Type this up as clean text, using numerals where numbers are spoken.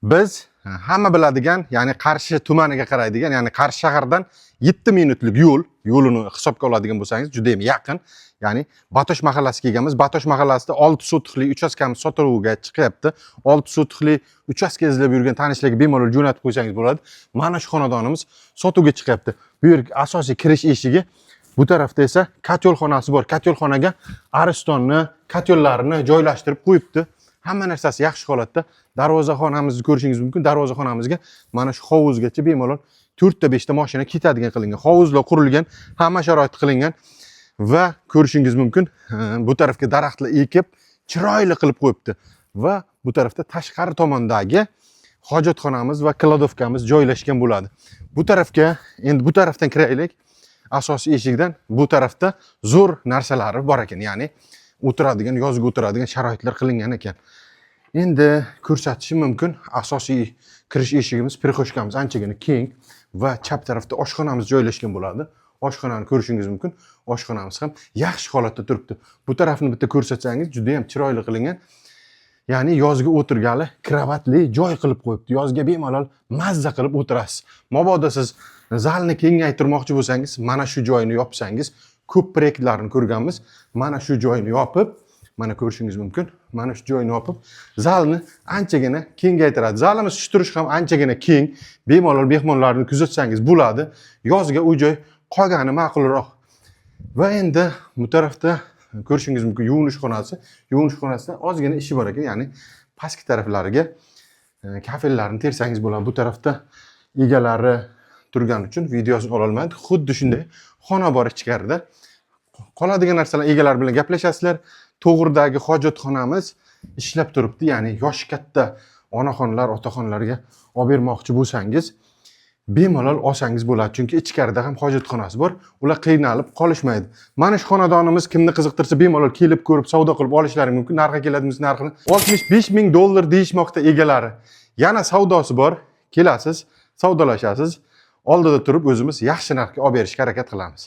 Biz hamma biladigan, ya'ni Qarshi tumaniga qaraydigan, ya'ni Qarshi shahardan 7 minutlik yo'lini hisobga oladigan bo'lsangiz, juda ham yaqin. Ya'ni Batosh mahallasiga kelganmiz. Batosh mahallasida 6 sotixli uchastkamiz sotuvga chiqyapti. 6 sotixli uchastka izlab yurgan tanishlarga bemalol jo'natib qo'ysangiz bo'ladi. Mana shu xonadonimiz sotuvga chiqyapti. Bu yer asosiy kirish eshigi. Bu tarafda esa kotelxonasi bor. Kotelxonaga aristonni, kotellarini joylashtirib qo'yibdi. Hamma narsasi yaxshi holatda. Darvozaxonamizni ko'rishingiz mumkin. Darvozaxonamizga mana shu hovuzgacha bemalol 4 ta 5 ta mashina ketadigan qilingan. Hovuzlar qurilgan, hamma sharoit qilingan va ko'rishingiz mumkin. Bu tarafga daraxtlar ekib, chiroyli qilib qo'yibdi va bu tarafda tashqari tomondagi hojatxonamiz va kladovkamiz joylashgan bo'ladi. Bu tarafga, endi bu tarafdan kiraylik. Asosiy eshikdan bu tarafda zo'r narsalari bor ekan, ya'ni o'tiradigan, yozga o'tiradigan sharoitlar qilingan ekan. Endi ko'rsatishim mumkin. Asosiy kirish eshigimiz, prixoshkamiz anchagina keng va chap tarafda oshxonamiz joylashgan bo'ladi. Oshxonani ko'rishingiz mumkin. Oshxonamiz ham yaxshi holatda turibdi. Bu tarafni bitta ko'rsatsangiz, juda ham chiroyli qilingan. Ya'ni yozga o'tirgali kravatli joy qilib qo'yibdi. Yozga bemalol mazza qilib o'tirasiz. Mabodo siz zalni kengaytirmoqchi bo'lsangiz, mana shu joyni yopsangiz, ko'p proyektlarni ko'rganmiz. Mana shu joyni yopib, mana ko'rishingiz mumkin. Mana shu joyni yopib, zalni anchagina kengaytiradi. Zalimiz tush ham anchagina keng. Bemalol mehmonlarni kuzatsangiz bo'ladi. Yozga u joy qolgani ma'qulroq. Va endi bu tarafda ko'rishingiz mumkin yuvinish xonasi. Yuvinish xonasida ozgina ishi bor ekan, ya'ni pastki taraflariga kafellarni tersangiz bo'ladi. Bu tarafda egalari turgani uchun videosini ola olmaydi. Xuddi shunday xona bor ichkarida. Qoladigan narsalar egalar bilan gaplashasizlar. To'g'ridagi hojatxonamiz ishlab turibdi, ya'ni yoshi katta onaxonlar, otaxonlarga olib bermoqchi bo'lsangiz, bemalol olsangiz bo'ladi, chunki ichkarida ham hojatxonasi bor. Ular qiynalib qolishmaydi. Mana shu xonadonimiz kimni qiziqtirsa bemalol kelib ko'rib savdo qilib olishlari mumkin. Narxga keladimiz, narxini $65,000 deyishmoqda egalari. Yana savdosi bor. Kelasiz, savdolashasiz. Oldida turib o'zimiz yaxshi narxga olib berishga harakat qilamiz.